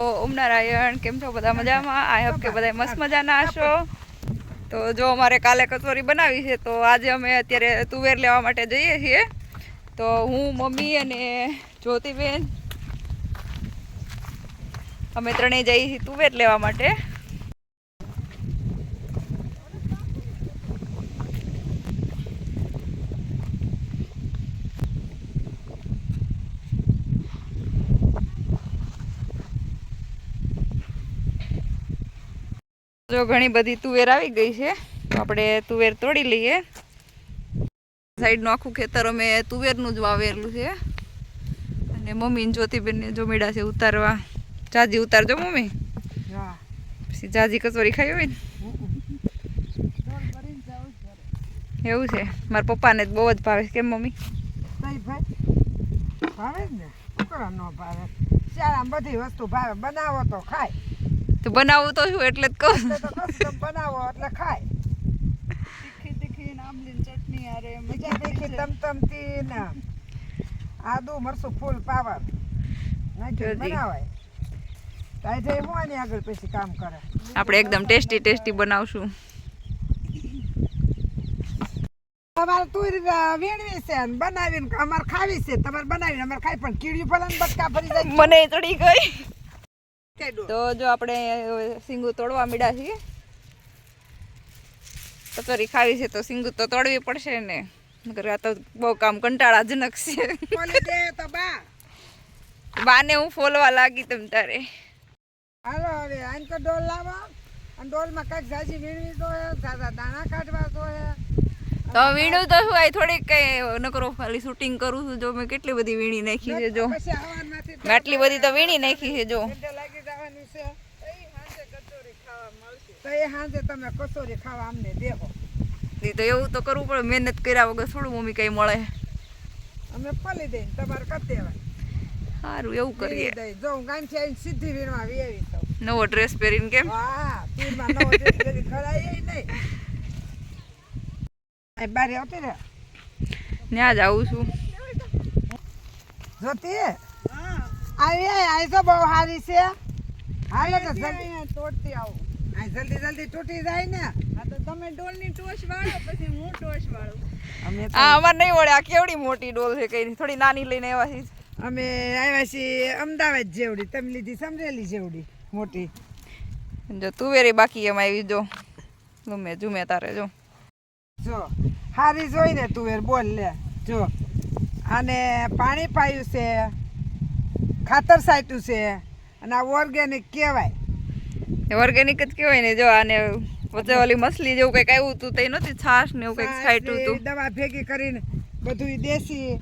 ઓમ નારાયણ, કેમ છો બધા? મજામાં? આઈ હોપ કે બધા મસ્ત મજાના હશો. તો જો અમારે કાલે કચોરી બનાવી છે, તો આજે અમે અત્યારે તુવેર લેવા માટે જઈએ છીએ. તો હું, મમ્મી અને જ્યોતિબેન અમે ત્રણેય જઈએ છીએ તુવેર લેવા માટે. જો ઘણી બધી તુવેર આવી ગઈ છે, તો આપણે તુવેર તોડી લઈએ. સાઈડનું આખું ખેતર અમે તુવેરનું જ વાવેલું છે. અને મમ્મી ને જ્યોતિબેનને જો મેળા છે ઉતારવા. જાજી ઉતારજો મમ્મી, પછી જાજી કચોરી ખાઈ હોય ને. એવું છે, મારા પપ્પાને બહુ જ ભાવે. કેમ મમ્મી? ભાવે ને, ન ભાવે. શાળામાં બધી વસ્તુ ભાવે, બનાવો તો ખાય. તો બનાવું તો શું, એટલે જ કહું. બનાવો એટલે ખાય. તીખી તીખી આંબલી ચટણી આરે મજા તીખી તમતમતી ને આદુ મરચું ફૂલ પાવર નાખી બનાવાય. તાઈ હું આની આગળ પછી કામ કરે. આપણે એકદમ ટેસ્ટી ટેસ્ટી બનાવશું. તમારે તુર વીણવી છે ને બનાવીને અમારે ખાવી છે. તમારે બનાવીને અમારે ખાઈ, પણ કીડ્યું ભલે ને બટકા ફરી જાય. મને ચડી ગઈ. તો જો આપણે સિંગુ તોડવા મીડા છીએ. કચોરી ખાવી છે તો સિંગુ તો તોડવી પડશે ને, નકર આ તો બહુ કામ કંટાળાજનક છે. બાને હું ફોલવા લાગી તમ તારે. હાલો હવે આન તો ડોલ લાવો, અને ડોલમાં કાંઈક ઝાઝી વીણવી જોઈએ, ઝાઝા દાણા કાઢવા જોઈએ. તો વીણું તો શું, આ થોડીક કઈ નકરો ખાલી શૂટિંગ કરું છું. જો મેં કેટલી બધી વીણી નાખી છે. જો આટલી બધી તો વીણી નાખી છે. જો લાગી જવાનું છે તો એ હાંજે તમે કચોરી ખાવા અમને દેવો. તો એવું તો કરવું પડે, મહેનત કર્યા વગર થોડું મમ્મી કઈ મળે. અમે પલી દઈને તમારે કરી દેવાય. સારું, એવું કરીએ. જો હું ગામથી આવીને સીધી વીણવા આવી તો નવો ડ્રેસ પહેરીને. કેમ? હા, તીરમાં નવો ડ્રેસ પહેરી ખરાય નહીં. આ બારે આવતી રે, ત્યાં જ આવું છું. જોતી આવી તો બહુ સારી છે. હાલે તો તોડતી આવું. આ જલ્દી જલ્દી તૂટી જાય ને. હા તો તમે ડોલની ટોશ વાળો, પછી હું ટોશ વાળું. આ અમારે નહીં વળે. આ કેવડી મોટી ડોલ છે, કઈ થોડી નાની લઈને આવ્યા છીએ. અમે આવ્યા છીએ અમદાવાદ જેવડી, તમે લીધી સમરેલી જેવડી મોટી. જો તુવેરી બાકી એમાં આવી. જો ગમે જુમે તારે. જો જો હારી જોઈને તુવેર બોલ લે. જો આને પાણી પાયું છે, ખાતર સાટ્યું છે, અને આ ઓર્ગેનિક કહેવાય. ઓર્ગેનિક જ કહેવાય ને. જો આને વચ્ચે ઓલી મછલી જેવું કંઈક આવ્યું હતું, તે નહોતી છાશ ને એવું કંઈક છાંટ્યું હતું. દવા ભેગી કરીને બધું દેશી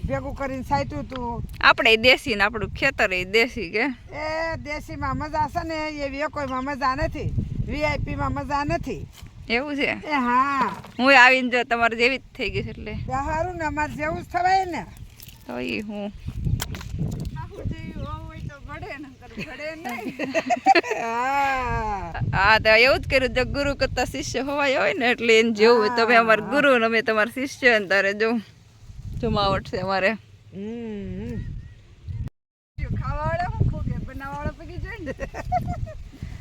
ભેગું કરીને છાંટ્યું હતું. આપણે દેશી ને આપણું ખેતર એ દેશી. કે એ દેશીમાં મજા છે ને, એવી એકોઈમાં મજા નથી. વીઆઈપીમાં મજા નથી. એવું છે? એ હા, હું આવીને જો તમારે જેવી જ થઈ ગઈ છે. એટલે સારું ને, અમારે જેવું જ થવાય ને. તો એ હું હા તો એવું જ કર્યું. જો ગુરુ કરતા શિષ્ય હોવાય હોય ને, એટલે એને જેવું હોય. તમે અમારા ગુરુ ને અમે તમારા શિષ્ય ને. તારે જો જમાવટ છે અમારે. ખાવાવાળા હું ખોગે, બનાવવાળા પગી જાય ને.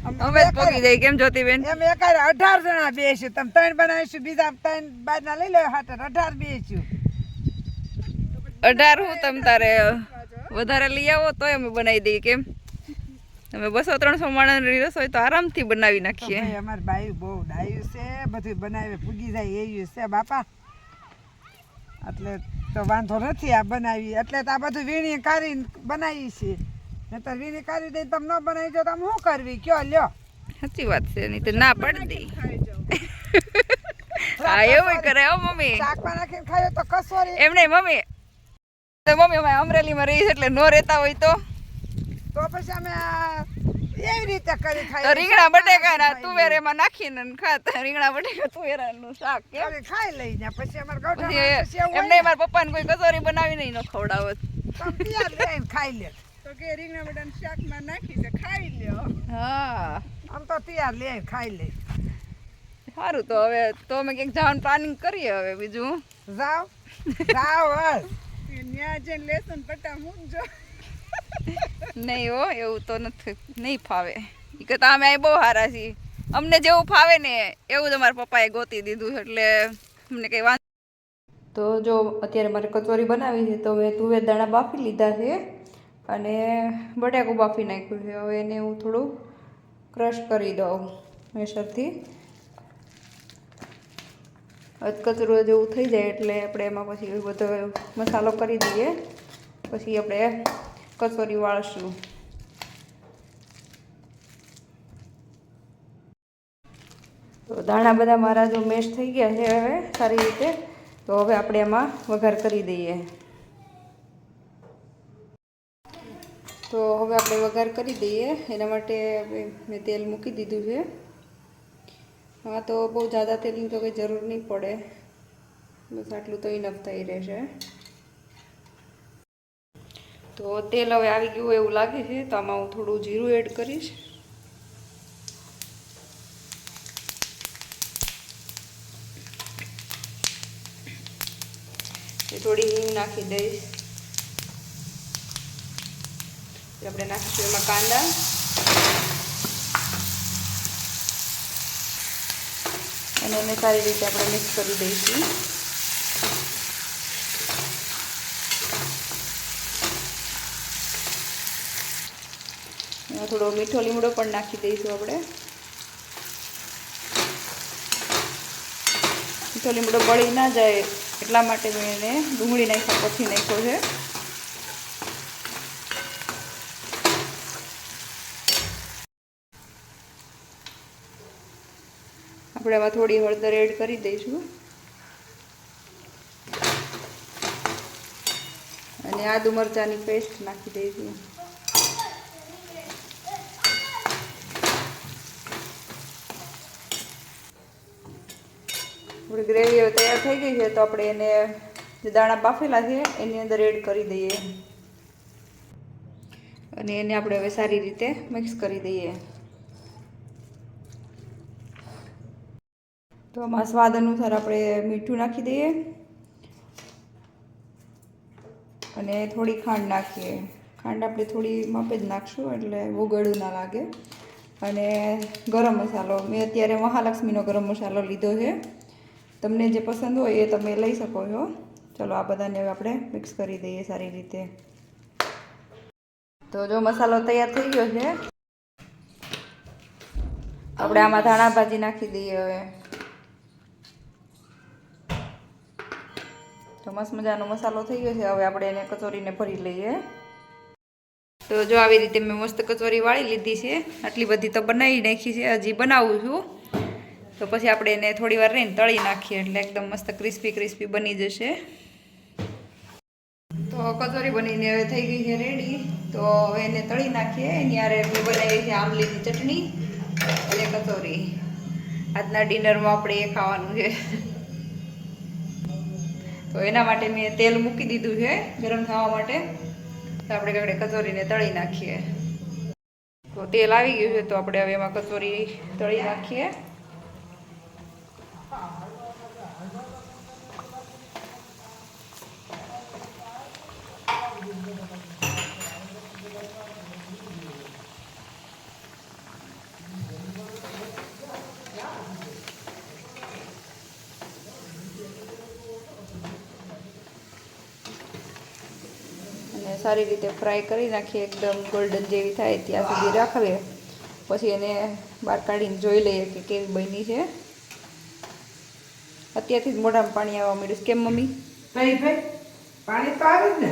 અમે જ પોગી જાય. કેમ જ્યોતિબેન? એમ 18 જણા બેસીશું. તમે 3 બનાવીશું, બીજા 3 બાજના લઈ લો. 18 બેસીશું. 18 હું તમ તારે વધારે લઈ આવો તોય અમે બનાવી દઈએ. કેમ? તમે 200-300 માણસની રસોઈ તો આરામથી બનાવી નાખીએ. અમારે બાયું બહુ ડાયું છે, બધું બનાવે પૂગી જાય એવું છે બાપા. એટલે તો વાંધો નથી આ બનાવી. એટલે તો આ બધું વીણી કાઢીને બનાવી છે. નહીતર વીણી કાઢી દઈ તમે ન બનાવી દો તો આમ શું કરવી? કયો લ્યો. સાચી વાત છે. નહીં તો ના પડી દઈ. હા એવું કરે હો મમ્મી. શાકમાં નાખીને ખાયો તો કસોરી. એમ નહીં મમ્મી, તો મમ્મી અમે અમરેલીમાં રહી છે, એટલે નો રહેતા હોય તો પછી અમે એવી રીતે કરી ખાઈ. તો રીંગણા બટેકા ના તુવેર એમાં નાખીને ખાતા. રીંગણા બટેકા તુવેરાનું શાક ખાઈ લઈને પછી અમારે એમ નહીં, મારા પપ્પાને કોઈ કચોરી બનાવી નહીં ન ખવડાવત. ખાઈ લે તો કે રીંગણા બટાનું શાકમાં નાખી છે, ખાઈ લ્યો. હા, આમ તો તૈયાર લે ખાઈ લે. સારું, તો હવે તો અમે ક્યાંક જવાનું પ્લાનિંગ કરીએ. હવે બીજું જાઓ જાઓ ત્યાં જઈને લેસન પટ્ટા મૂકજો. નહીં હો, એવું તો નથી, નહીં ફાવે. એ કે તમે અહીં બહુ સારા છીએ, અમને જેવું ફાવે ને એવું જ અમારા પપ્પાએ ગોતી દીધું છે, એટલે અમને કંઈ વાંધો. તો જો અત્યારે મારે કચોરી બનાવી છે, તો મેં તુવેર દાણા બાફી લીધા છે અને બટાકું બાફી નાખ્યું છે. હવે એને હું થોડું ક્રશ કરી દઉં મેસરથી. કચરો જેવું થઈ જાય એટલે આપણે એમાં પછી બધો મસાલો કરી દઈએ, પછી આપણે કચોરી વાળશું. તો દાણા બધા મારા જો મેશ થઈ ગયા છે હવે સારી રીતે, તો હવે આપણે એમાં વઘાર કરી દઈએ. તો હવે આપણે વઘાર કરી દઈએ. એના માટે મેં તેલ મૂકી દીધું છે. હા, તો બહુ જ્યાદા તેલની તો કંઈ જરૂર નહીં પડે, બસ આટલું તો ઇનફ થઈ રહેશે. તો તેલ હવે આવી ગયું એવું લાગે છે, તો આમાં હું થોડું જીરું એડ કરીશ. થોડી હિંગ નાખી દઈશ. આપણે નાખીશું એમાં કાંદા, અને એને સારી રીતે આપણે મિક્સ કરી દઈશું. એમાં થોડો મીઠો લીમડો પણ નાખી દઈશું આપણે. મીઠો લીમડો બળી ના જાય એટલા માટે મેં એને ડુંગળી નાખ્યા પછી નાખ્યો છે. આપણે એમાં થોડી હળદર એડ કરી દઈશું અને આદુ મરચાંની પેસ્ટ નાખી દઈશું. આપણી ગ્રેવી હવે તૈયાર થઈ ગઈ છે, તો આપણે એને જે દાણા બાફેલા છે એની અંદર એડ કરી દઈએ અને એને આપણે હવે સારી રીતે મિક્સ કરી દઈએ. તો આમાં સ્વાદ અનુસાર આપણે મીઠું નાખી દઈએ અને થોડી ખાંડ નાખીએ. ખાંડ આપણે થોડી માપે જ નાખશું એટલે બહુ ગળું ના લાગે. અને ગરમ મસાલો, મેં અત્યારે મહાલક્ષ્મીનો ગરમ મસાલો લીધો છે, તમને જે પસંદ હોય એ તમે લઈ શકો છો. ચલો આ બધાને હવે આપણે મિક્સ કરી દઈએ સારી રીતે. તો જો મસાલો તૈયાર થઈ ગયો છે, આપણે આમાં ધાણા ભાજી નાખી દઈએ. હવે તો મસ્ત મજાનો મસાલો થઈ ગયો છે. હવે આપણે એને કચોરીને ભરી લઈએ. તો જો આવી રીતે મેં મસ્ત કચોરી વાળી લીધી છે. આટલી બધી તો બનાવી નાખી છે, હજી બનાવું છું. તો પછી આપણે એને થોડી વાર રહીને તળી નાખીએ એટલે એકદમ મસ્ત ક્રિસ્પી ક્રિસ્પી બની જશે. તો કચોરી બનીને હવે થઈ ગઈ છે રેડી. તો હવે એને તળી નાખીએ. એની હારે મેં બનાવી છે આંબલીની ચટણી અને કચોરી. આજના ડિનરમાં આપણે એ ખાવાનું છે. તો એના માટે મેં તેલ મૂકી દીધું છે ગરમ થવા માટે. તો આપણે કચોરીને તળી નાખીએ. તો તેલ આવી ગયું છે, તો આપણે હવે એમાં કચોરી તળી નાખીએ. સારી રીતે ફ્રાય કરી નાખીએ, એકદમ ગોલ્ડન જેવી થાય ત્યાં સુધી રાખીએ. પછી એને બહાર કાઢીને જોઈ લઈએ કે કેવી બની છે. અત્યારથી જ મોઢામાં પાણી આવવા માંડ્યું. કેમ મમ્મી? પાણી તો આવે જ ને.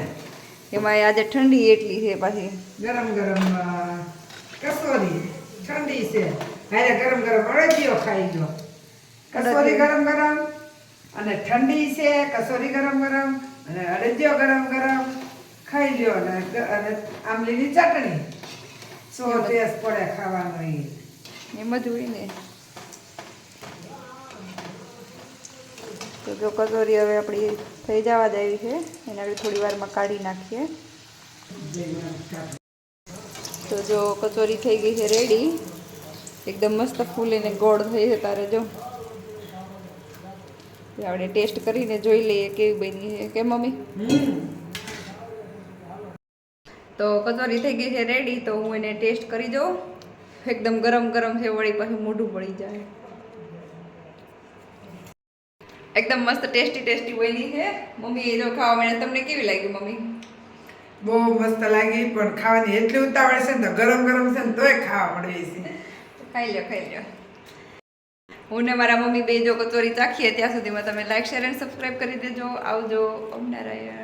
એમાં આજે ઠંડી એટલી છે, પાછી ગરમ ગરમ કસોરી ઠંડી છે, હારે ગરમ ગરમ અળદિયો ખાઈ લો. કસોરી ગરમ ગરમ અને ઠંડી છે, કસોરી ગરમ ગરમ અને અળદિયો ગરમ ગરમ ખાઈ લ્યો. અને આંબલીની ચટણી સો ટેસ્ટ પડે ખાવાનો. એમ જ હોય ને. તો જો કચોરી હવે આપણી થઈ જવા જ આવી છે, એના થોડી વારમાં કાઢી નાખીએ. તો જો કચોરી થઈ ગઈ છે રેડી, એકદમ મસ્ત ફૂલીને ગોળ થઈ છે. તારે જો આપણે ટેસ્ટ કરીને જોઈ લઈએ કેવી બની છે. કે મમ્મી? તો કચોરી થઈ ગઈ છે રેડી, તો હું એને ટેસ્ટ કરી જાઉં. એકદમ ગરમ ગરમ છે, વળી પાછું મોઢું પડી જાય. એકદમ મસ્ત ટેસ્ટી બની છે. મમ્મી જો ખાવા માંડે. તમને કેવી લાગી મમ્મી? બહુ મસ્ત લાગી, પણ ખાવાની એટલી ઉતાવળ છે ને તો ગરમ ગરમ છે ને તોય ખાવા મળે છે. ખાઈ લ્યો. હું ને મારા મમ્મી બે જો કચોરી ચાખીએ ત્યાં સુધીમાં તમે લાઈક શેર અને સબસ્ક્રાઈબ કરી દેજો. આવજો. ઓમ નારાયણ.